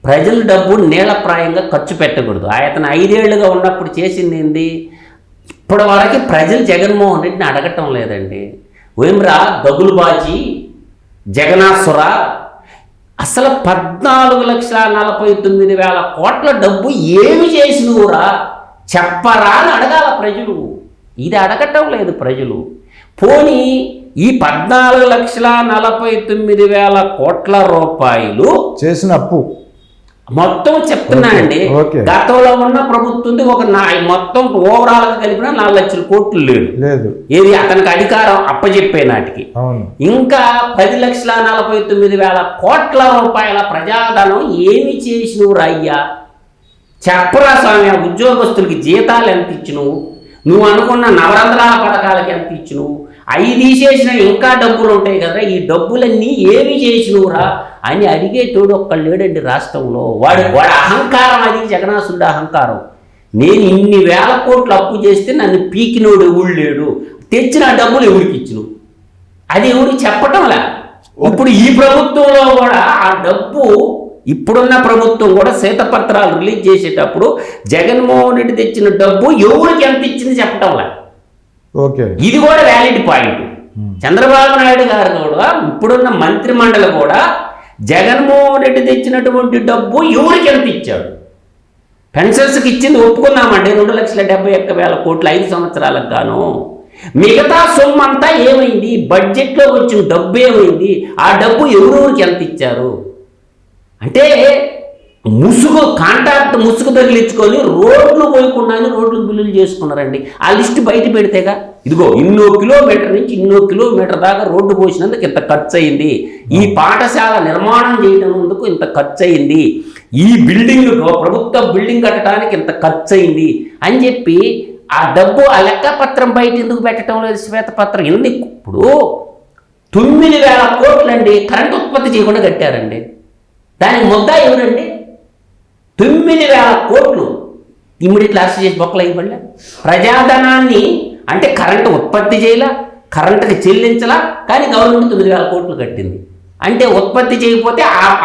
ప్రజల డబ్బు నీళ్ళప్రాయంగా ఖర్చు పెట్టకూడదు. అతను 5 ఏళ్లుగా ఉన్నప్పుడు చేసింది ఏంది? ఇప్పటి వరకు ప్రజలు జగన్మోహన్ రెడ్డిని అడగటం లేదండి. వేమ్రా దగులుబాజీ, జగనాసుర అసలు 14,49,000 కోట్ల డబ్బు ఏమి చేసినవురా చెప్పరా అని అడగాల ప్రజలు. ఇది అడగటం లేదు ప్రజలు. పోనీ ఈ 14,49,000 కోట్ల రూపాయలు చేసిన అప్పు మొత్తం చెప్తున్నానండి. ఓకే. గతంలో ఉన్న ప్రభుత్వం ఒక మొత్తం ఓవరాల్ గా కలిపిన 4 లక్షల కోట్లు లేదు. ఏది అతనికి అధికారం అప్పచెప్పే నాటికి. అవును. ఇంకా 10,49,000 కోట్ల రూపాయల ప్రజాధనం ఏమి చేసినవు రయ్యా చెప్పరా స్వామి. ఉద్యోగస్తులకి జీతాలు ఎంత ఇచ్చినవు, నువ్వు అనుకున్న నవరంధ్రాల పథకాలకి ఎంత ఇచ్చినవు, అవి తీసేసిన ఇంకా డబ్బులు ఉంటాయి కదా, ఈ డబ్బులన్నీ ఏమి చేసినవురా అని అడిగేటోడు ఒక్కళ్ళు లేడండి రాష్ట్రంలో. వాడి అహంకారం, అది జగనాసురుడు అహంకారం. నేను ఇన్ని వేల కోట్లు అప్పు చేస్తే నన్ను పీకినోడు ఎవడు లేడు, తెచ్చిన డబ్బులు ఎవరికి ఇచ్చినవు అది ఎవరికి చెప్పటంలా. ఇప్పుడు ఈ ప్రభుత్వంలో కూడా ఆ డబ్బు, ఇప్పుడున్న ప్రభుత్వం కూడా శ్వేతపత్రాలు రిలీజ్ చేసేటప్పుడు జగన్మోహన్ రెడ్డి తెచ్చిన డబ్బు ఎవరికి ఎంత ఇచ్చింది చెప్పటంలా. ఓకే. ఇది కూడా వ్యాలిడ్ పాయింట్. చంద్రబాబు నాయుడు గారు కూడా, ఇప్పుడున్న మంత్రి మండలి కూడా జగన్మోహన్ రెడ్డి తెచ్చినటువంటి డబ్బు ఎవరికి ఎంత ఇచ్చాడు. పెన్షన్స్కి ఇచ్చింది ఒప్పుకున్నామండి 2,71,000 కోట్లు 5 సంవత్సరాలకు గాను. మిగతా సొమ్ము అంతా ఏమైంది, బడ్జెట్లో వచ్చిన డబ్బు ఏమైంది, ఆ డబ్బు ఎవరెవరికి ఎంత ఇచ్చారు అంటే ముసుగు కాంట్రాక్ట్ ముసుగు తగిలించుకొని రోడ్లు పోయకుండానే రోడ్లు బిల్లులు చేసుకున్నారండి. ఆ లిస్టు బయట పెడితేగా ఇదిగో ఇన్నో కిలోమీటర్ నుంచి ఇన్నో కిలోమీటర్ దాకా రోడ్డు పోసినందుకు ఇంత ఖర్చు అయింది, ఈ పాఠశాల నిర్మాణం చేయడం ఇంత ఖర్చు అయింది, ఈ బిల్డింగ్ ప్రభుత్వ బిల్డింగ్ కట్టడానికి ఇంత ఖర్చు అయింది అని చెప్పి ఆ డబ్బు ఆ లెక్కపత్రం బయట ఎందుకు పెట్టడం లేదు, శ్వేతపత్రం ఎందుకు. ఇప్పుడు 9,000 కోట్లు అండి కరెంట్ ఉత్పత్తి చేయకుండా కట్టారండి. దానికి ముద్దా ఎవరండి? 9,000 కోట్లు ఇమ్మీడియట్లీ అరెస్ట్ చేసి బొక్కలు ఇవ్వండి. ప్రజాధనాన్ని అంటే కరెంటు ఉత్పత్తి చేయలా, కరెంటుకి చెల్లించలా, కానీ గవర్నమెంట్ 9,000 కోట్లు కట్టింది. అంటే ఉత్పత్తి చేయకపోతే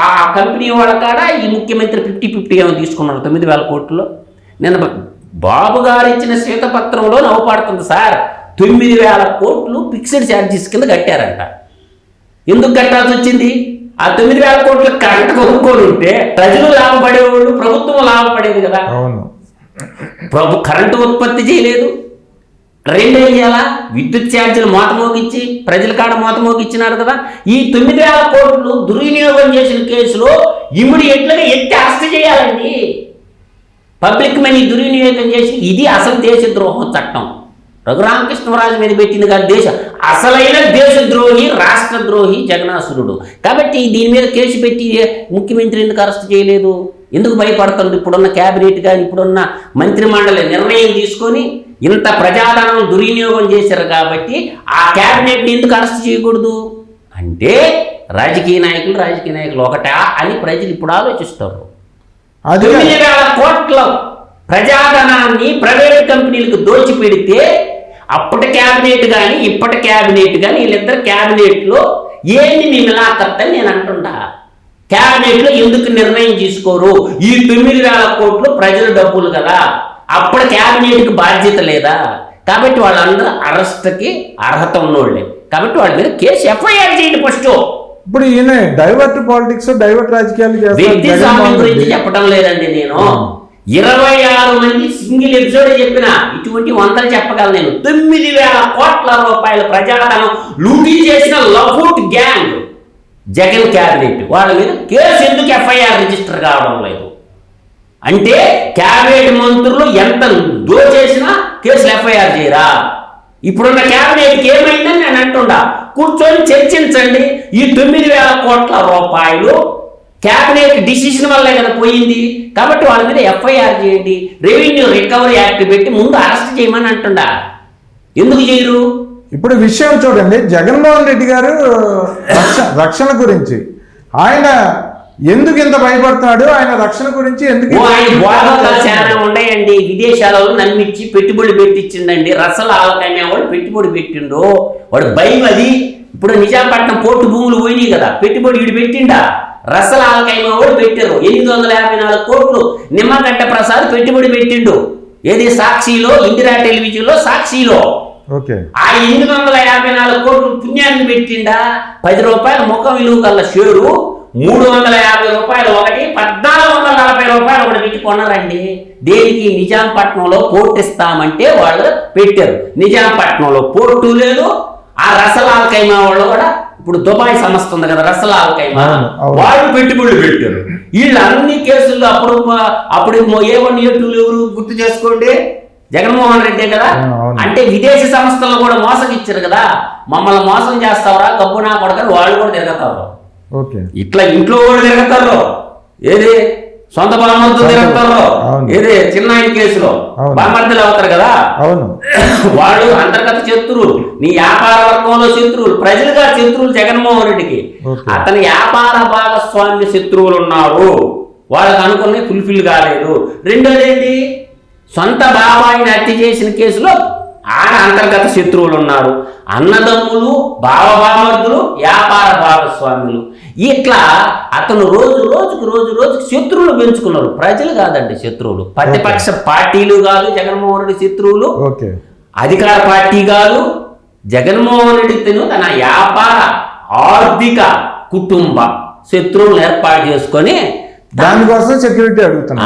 ఆ కంపెనీ వాళ్ళ కాడ ఈ ముఖ్యమంత్రి 50-50 ఏమో తీసుకున్నారు 9,000 కోట్లలో. నేను బాబు గారు ఇచ్చిన శ్వేతపత్రంలో నవ్వుపాడుతుంది సార్. 9,000 కోట్లు ఫిక్స్డ్ ఛార్జెస్ కింద కట్టారంట. ఎందుకు కట్టాల్సి వచ్చింది? ఆ 9,000 కోట్ల కరెంట్ కొనుక్కొని ఉంటే ప్రజలు లాభపడేవాళ్ళు, ప్రభుత్వం లాభపడేది కదా. కరెంటు ఉత్పత్తి చేయలేదు, రెండేం చేయాలా, విద్యుత్ ఛార్జీలు మోత మోగించి ప్రజల కాడ మోత మోగించినారు కదా. ఈ 9,000 కోట్లు దుర్వినియోగం చేసిన కేసులో ఇమ్మీడియట్లుగా ఎత్తి అరెస్ట్ చేయాలండి. పబ్లిక్ మనీ దుర్వినియోగం చేసి ఇది అసలు దేశద్రోహం చట్టం. రఘురామకృష్ణరాజు మీద పెట్టింది కాదు, అసలైన దేశద్రోహి, రాష్ట్రద్రోహి జగనాసురుడు. కాబట్టి దీని మీద కేసు పెట్టి ముఖ్యమంత్రి ఎందుకు అరెస్ట్ చేయలేదు, ఎందుకు భయపడుతుంది? ఇప్పుడున్న క్యాబినెట్ కానీ ఇప్పుడున్న మంత్రి మండలి నిర్ణయం తీసుకొని ఇంత ప్రజాధనం దుర్వినియోగం చేశారు కాబట్టి ఆ క్యాబినెట్ని ఎందుకు అరెస్ట్ చేయకూడదు అంటే రాజకీయ నాయకులు ఒకటా అని ప్రజలు ఇప్పుడు ఆలోచిస్తారు. 9,000 కోట్ల ప్రజాధనాన్ని ప్రైవేట్ కంపెనీలకు దోచిపెడితే అప్పటి క్యాబినెట్ కానీ ఇప్పటి క్యాబినెట్ కానీ వీళ్ళిద్దరు క్యాబినెట్లో ఏంటి మీ మిలాఖత్తని నేను అంటుంటా. క్యాబినెట్లో ఎందుకు నిర్ణయం తీసుకోరు? ఈ 9,000 కోట్లు ప్రజల డబ్బులు కదా, అప్పుడు క్యాబినెట్కి బాధ్యత లేదా? కాబట్టి వాళ్ళందరూ అరెస్ట్కి అర్హత ఉన్నోళ్ళే. కాబట్టి వాళ్ళ మీద కేసు ఎఫ్ఐఆర్ చేయండి ఫస్ట్. ఇప్పుడు ఈయన డైవర్ట్ పాలిటిక్స్, డైవర్ట్ రాజకీయాలు వ్యక్తి స్వామ్యం గురించి చెప్పడం లేదండి. నేను 26 మంది సింగిల్ ఎపిసోడ్ చెప్పిన, ఇటువంటి 100 చెప్పగలను నేను. 9,000 కోట్ల రూపాయల ప్రజాధనం లూటీ చేసిన లఫూట్ గ్యాంగ్ జగన్ క్యాబినెట్ వాళ్ళ మీద కేసు ఎందుకు ఎఫ్ఐఆర్ రిజిస్టర్ కావడం లేదు అంటే క్యాబినెట్ మంత్రులు ఎంత దోచేసినా కేసులు ఎఫ్ఐఆర్ చేయరా? ఇప్పుడున్న క్యాబినెట్కి ఏమైందని నేను అంటుండా. కూర్చొని చర్చించండి. ఈ 9,000 కోట్ల రూపాయలు క్యాబినెట్ డిసిషన్ వల్లే కదా పోయింది. కాబట్టి వాళ్ళ మీద ఎఫ్ఐఆర్ చేయండి, రెవెన్యూ రికవరీ యాక్ట్ పెట్టి ముందు అరెస్ట్ చేయమని అంటుండా. ఎందుకు చేయరు? ఇప్పుడు విషయం చూడండి, జగన్మోహన్ రెడ్డి గారు రక్షణ గురించి ఆయన ఎందుకు ఇంత భయపడుతున్నాడు, ఆయన రక్షణ గురించి ఎందుకు చాలా ఉన్నాయండి. విదేశాలలో నమ్మించి పెట్టుబడి పెట్టించిండండి. రసల ఆలకమే వాడు పెట్టుబడి పెట్టిండు, వాడు భయం అది. ఇప్పుడు నిజాంపట్నం పోర్టు భూములు పోయినాయి కదా, పెట్టుబడి వీడు పెట్టిండా? రసల ఆలకైమ వాడు పెట్టారు 854 కోట్లు. నిమ్మగడ్డ ప్రసాద్ పెట్టుబడి పెట్టిండు. ఏది? సాక్షిలో, ఇందిరా టెలివిజన్లో, సాక్షిలో. ఆ 854 కోట్లు పుణ్యాన్ని పెట్టిండా? 10 రూపాయల ముఖం విలువ కల్లా షేరు 350 రూపాయలు ఒకటి, 1440 రూపాయలు ఒకటి పెట్టి కొన్నారండి. దేనికి? నిజాంపట్నంలో పోర్టు ఇస్తామంటే వాళ్ళు పెట్టారు. నిజాంపట్నంలో పోర్టు లేదు. ఆ రసలాల్ ఖైమా వాళ్ళు కూడా, ఇప్పుడు దుబాయ్ సంస్థ ఉంది కదా రసలాల్ ఖైమా, వాళ్ళు పెట్టుబడులు పెట్టారు. వీళ్ళు అన్ని కేసుల్లో అప్పుడు A1 A2 ఎవరు గుర్తు చేసుకోండి, జగన్మోహన్ రెడ్డి కదా. అంటే విదేశీ సంస్థలు కూడా మోసం ఇచ్చారు కదా. మమ్మల్ని మోసం చేస్తావరా గబ్బు నా కొడకని వాళ్ళు కూడా తిరగతారు. ఇట్లా ఇంట్లో కూడా తిరగతారు. ఏది సొంత బామర్తో తిరగతారు. ఏది చిన్న కేసులో బామర్తలు అవుతారు కదా, వాళ్ళు అంతర్గత శత్రువులు. నీ వ్యాపార వర్గంలో శత్రువులు, ప్రజలుగా శత్రువులు జగన్మోహన్ రెడ్డికి. అతని వ్యాపార భాగస్వామ్య శత్రువులు ఉన్నారు, వాళ్ళకి అనుకునే ఫుల్ఫిల్ కాలేదు. రెండోది ఏంటి? సొంత బాబాయిని హత్య చేసిన కేసులో ఆయన అంతర్గత శత్రువులు ఉన్నారు. అన్నదమ్ములు, బావబామర్దులు, వ్యాపార భాగస్వాములు. ఇట్లా అతను రోజుకు శత్రువులు పెంచుకున్నారు. ప్రజలు కాదండి శత్రువులు, ప్రతిపక్ష పార్టీలు కాదు జగన్మోహన్ రెడ్డి శత్రువులు, అధికార పార్టీ కాదు. జగన్మోహన్ రెడ్డి తన వ్యాపార ఆర్థిక కుటుంబ శత్రువులు ఏర్పాటు చేసుకొని దానికోసం సెక్యూరిటీ అడుగుతున్నా.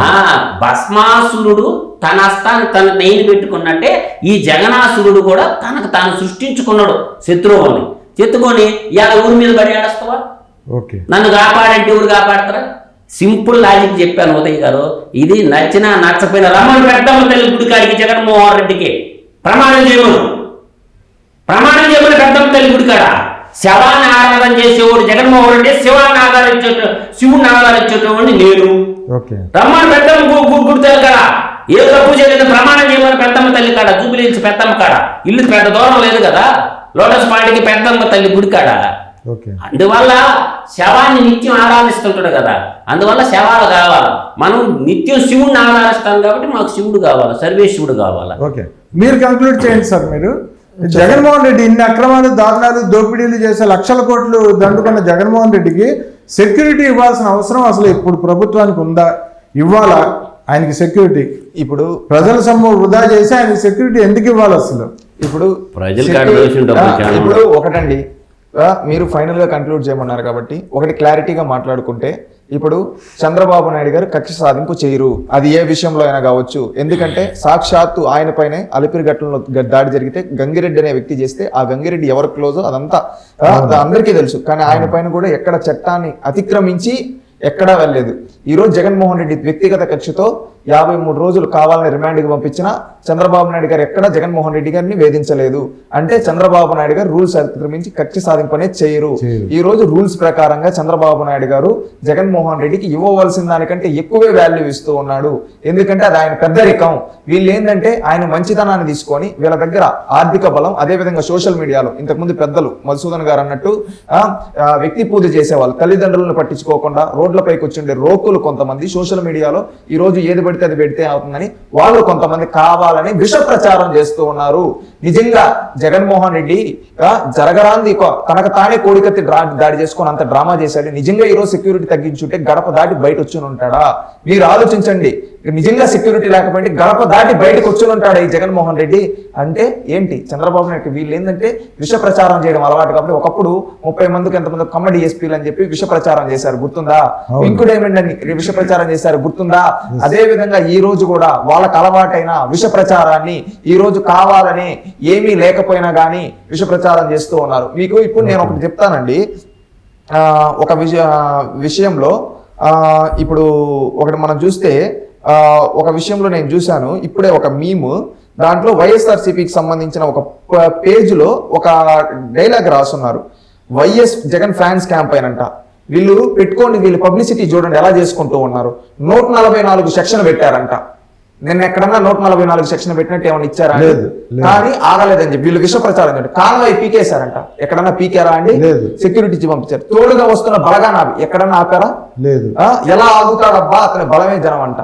భస్మాసురుడు తన హస్తాన్ని తన నెయ్యి పెట్టుకున్నట్టే ఈ జగనాసురుడు కూడా తనకు తాను సృష్టించుకున్నాడు శత్రువుని. చెత్తుకొని ఇవాళ ఊరి మీద పడి ఆడస్తావా? నన్ను కాపాడంటే ఊరు కాపాడతారా? సింపుల్ లాజిక్ చెప్పాను ఉదయ్ గారు. ఇది నచ్చినా నచ్చపోయినా రమ్మని పెద్దమ్మ తల్లి గుడికాడికి జగన్మోహన్ రెడ్డికి ప్రమాణం చేయమని పెద్దమ్మ తల్లి గుడికాడ. శవాన్ని ఆరాధన చేసేవాడు జగన్మోహన్ రెడ్డి, శివుడిని ఆరాధించేటవాడిని నేను. రమ్మని పెద్దమ్మ గుడి తల్లి కాడ ఏ తప్పు చేయలేదు ప్రమాణం చేయమని పెద్దమ్మ తల్లి కాడ, జూబిలీహిల్స్ పెద్దమ్మ కాడ. ఇల్లు పెద్ద దూరం లేదు కదా లోటస్ పార్టీకి పెద్దమ్మ తల్లి గుడి కాడ. అందువల్ల శవాన్ని నిత్యం ఆరాధిస్తుంటాడు కదా, అందువల్ల శవాలు కావాలి. మనం నిత్యం శివుడిని ఆరాధిస్తాం కాబట్టి మాకు శివుడు కావాలి, సర్వేశ్వరుడు కావాలి. మీరు కంక్లూడ్ చేయండి సార్. మీరు జగన్మోహన్ రెడ్డి ఇన్ని అక్రమాలు, దారుణాలు, దోపిడీలు చేసే లక్షల కోట్లు దండుకున్న జగన్మోహన్ రెడ్డికి సెక్యూరిటీ ఇవ్వాల్సిన అవసరం అసలు ఇప్పుడు ప్రభుత్వానికి ఉందా? ఇవ్వాలా ఆయనకి సెక్యూరిటీ? ఇప్పుడు ప్రజల సొమ్ము వృధా చేసి ఆయనకి సెక్యూరిటీ ఎందుకు ఇవ్వాలి అసలు? ఇప్పుడు ఒకటండి, మీరు ఫైనల్ గా కంక్లూడ్ చేయమన్నారు కాబట్టి ఒకటి క్లారిటీగా మాట్లాడుకుంటే, ఇప్పుడు చంద్రబాబు నాయుడు గారు కక్ష సాధింపు చేయరు, అది ఏ విషయంలో అయినా కావచ్చు. ఎందుకంటే సాక్షాత్తు ఆయన పైనే అలిపిరి ఘటనలో దాడి జరిగితే గంగిరెడ్డి అనే వ్యక్తి చేస్తే ఆ గంగిరెడ్డి ఎవరు క్లోజో అదంతా అందరికీ తెలుసు. కానీ ఆయన పైన కూడా ఎక్కడ చట్టాన్ని అతిక్రమించి ఎక్కడా వెళ్ళలేదు. ఈరోజు జగన్మోహన్ రెడ్డి వ్యక్తిగత కక్షతో 53 రోజులు కావాలని రిమాండ్కి పంపించిన చంద్రబాబు నాయుడు గారు ఎక్కడ జగన్మోహన్ రెడ్డి గారిని వేధించలేదు. అంటే చంద్రబాబు నాయుడు గారు రూల్స్ అతిక్రమించి కక్ష సాధింపనే చేయరు. ఈ రోజు రూల్స్ ప్రకారంగా చంద్రబాబు నాయుడు గారు జగన్మోహన్ రెడ్డికి ఇవ్వవలసిన దానికంటే ఎక్కువే వాల్యూ ఇస్తూ ఉన్నాడు. ఎందుకంటే అది ఆయన పెద్దరికం. వీళ్ళు ఏంటంటే ఆయన మంచితనాన్ని తీసుకొని వీళ్ళ దగ్గర ఆర్థిక బలం, అదేవిధంగా సోషల్ మీడియాలో ఇంతకుముందు పెద్దలు మధుసూదన్ గారు అన్నట్టు వ్యక్తి పూజ చేసేవాళ్ళు, తల్లిదండ్రులను పట్టించుకోకుండా రోడ్లపైకి వచ్చిండే రోకులు కొంతమంది సోషల్ మీడియాలో ఈ రోజు ఏది పడితే అది పెడితే అవుతుందని వాళ్ళు కొంతమంది కావాలని విష ప్రచారం చేస్తూ ఉన్నారు. నిజంగా జగన్మోహన్ రెడ్డి జరగరాంది తనకు తానే కోడికత్తి దాడి చేసుకొని అంత డ్రామా చేశాడు. నిజంగా ఈరోజు సెక్యూరిటీ తగ్గించుంటే గడప దాటి బయట వచ్చి ఉంటాడా? మీరు ఆలోచించండి. నిజంగా సెక్యూరిటీ లేకపోతే గడప దాటి బయటకు వచ్చి ఉంటాడా ఈ జగన్మోహన్ రెడ్డి? అంటే ఏంటి చంద్రబాబు నాయుడు వీళ్ళు ఏంటంటే విష ప్రచారం చేయడం అలవాటు. కాబట్టి ఒకప్పుడు 30 మందికి ఎంతమంది కమ్మడి ఎస్పీలు అని చెప్పి విష ప్రచారం చేశారు, గుర్తుందా? ఇంకుడేమెంట్ అని విష ప్రచారం చేశారు, గుర్తుందా? అదే విధంగా ఈ రోజు కూడా వాళ్ళకు అలవాటైన విష ప్రచారాన్ని ఈ రోజు కావాలని ఏమీ లేకపోయినా కానీ విష ప్రచారం చేస్తూ ఉన్నారు. మీకు ఇప్పుడు నేను ఒకటి చెప్తానండి. ఒక విషయంలో ఇప్పుడు ఒకటి మనం చూస్తే ఒక విషయంలో నేను చూశాను ఇప్పుడే ఒక మీమ్. దాంట్లో వైఎస్ఆర్సీపీకి సంబంధించిన ఒక పేజ్లో ఒక డైలాగ్ రాస్తున్నారు. వైఎస్ జగన్ ఫ్యాన్స్ క్యాంపెయిన్ అంట. వీళ్ళు పెట్టుకోండి, వీళ్ళు పబ్లిసిటీ చూడండి ఎలా చేసుకుంటూ ఉన్నారు. 144 సెక్షన్ పెట్టారంట. నిన్న ఎక్కడన్నా 144 సెక్షన్ పెట్టినట్టు ఏమైనా ఇచ్చారా? కానీ ఆగలేదని చెప్పి వీళ్ళు విష ప్రచారం చేయండి. కాన్వాయ్ పీకేశారంట. ఎక్కడన్నా పీకారా అండి? సెక్యూరిటీ ఇచ్చి పంపించారు. తోడుగా వస్తున్న బలగానావి ఎక్కడన్నా ఆపారా? లేదు. ఎలా ఆగుతాడబ్బా అతని బలమే జనం అంట.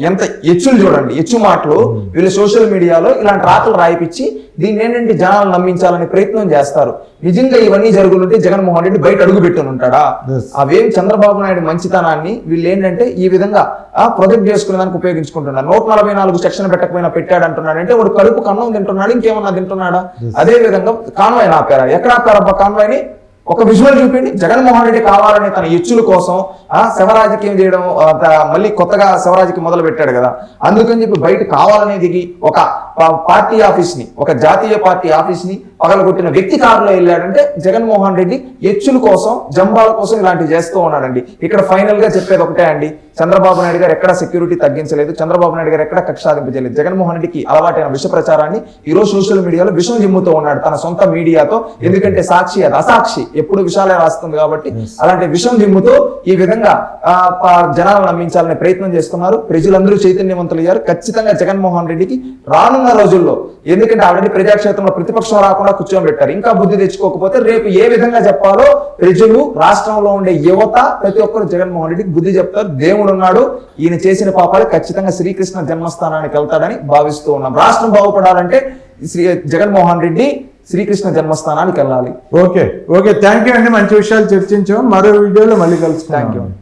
ఎంత ఎచ్చులు చూడండి, ఎచ్చు మాటలు. వీళ్ళు సోషల్ మీడియాలో ఇలాంటి రాతలు రాయిపించి దీన్ని ఏంటంటే జనాలు నమ్మించాలని ప్రయత్నం చేస్తారు. నిజంగా ఇవన్నీ జరుగుతుంటే జగన్మోహన్ రెడ్డి బయట అడుగు పెట్టుని ఉంటాడా? అవేం చంద్రబాబు నాయుడు మంచితనాన్ని వీళ్ళు ఏంటంటే ఈ విధంగా ప్రొజెక్ట్ చేసుకునే దానికి ఉపయోగించుకుంటున్నారు. 144 సెక్షన్ పెట్టకపోయినా పెట్టాడు అంటున్నాడు అంటే వాడు కడుపు కన్నం తింటున్నాడు, ఇంకేమన్నా తింటున్నాడా? అదే విధంగా కాన్వాయ్ ఆపారా? ఎక్కడ ఆపారబ్బా కాన్వాయ్ని? ఒక విజువల్ చూపిండి. జగన్మోహన్ రెడ్డి కావాలని తన ఎచ్చుల కోసం శవరాజకీయం చేయడం, మళ్ళీ కొత్తగా శవరాజకీయం మొదలు పెట్టాడు కదా, అందుకని చెప్పి బయట కావాలని దిగి ఒక పార్టీ ఆఫీస్ ని, ఒక జాతీయ పార్టీ ఆఫీస్ ని పగలగొట్టిన వ్యక్తి కారులో వెళ్ళాడంటే జగన్మోహన్ రెడ్డి ఎచ్చుల కోసం, జంబాల కోసం ఇలాంటివి చేస్తూ ఉన్నాడండి. ఇక్కడ ఫైనల్ గా చెప్పేది ఒకటే అండి, చంద్రబాబు నాయుడు గారు ఎక్కడ సెక్యూరిటీ తగ్గించలేదు, చంద్రబాబు నాయుడు గారు ఎక్కడ కక్ష సాధింపజేయలేదు. జగన్మోహన్ రెడ్డికి అలవాటైన విష ప్రచారాన్ని ఈ రోజు సోషల్ మీడియాలో విషం జిమ్ముతూ ఉన్నాడు తన సొంత మీడియాతో. ఎందుకంటే సాక్షి అది అసాక్షి, ఎప్పుడు విషయాలే రాస్తుంది కాబట్టి అలాంటి విషం జిమ్ముతో ఈ విధంగా జనాలను నమ్మించాలనే ప్రయత్నం చేస్తున్నారు. ప్రజలందరూ చైతన్యవంతులయ్యారు. ఖచ్చితంగా జగన్మోహన్ రెడ్డికి రానున్న రోజుల్లో, ఎందుకంటే ఆల్రెడీ ప్రజాక్షేత్రంలో ప్రతిపక్షం రాకుండా కూర్చొని పెట్టారు, ఇంకా బుద్ధి తెచ్చుకోకపోతే రేపు ఏ విధంగా చెప్పాలో ప్రజలు, రాష్ట్రంలో ఉండే యువత ప్రతి ఒక్కరు జగన్మోహన్ రెడ్డికి బుద్ధి చెప్తారు. దేవుడు ఉన్నాడు, ఈయన చేసిన పాపాలు ఖచ్చితంగా శ్రీకృష్ణ జన్మస్థానానికి వెళ్తాడని భావిస్తూ ఉన్నాం. రాష్ట్రం బాగుపడాలంటే జగన్మోహన్ రెడ్డి శ్రీకృష్ణ జన్మస్థానానికి వెళ్ళాలి. ఓకే, థ్యాంక్ యూ అండి, మంచి విషయాలు చర్చించాం. మరో వీడియోలో మళ్ళీ కలుసుకుందాం. Thank you.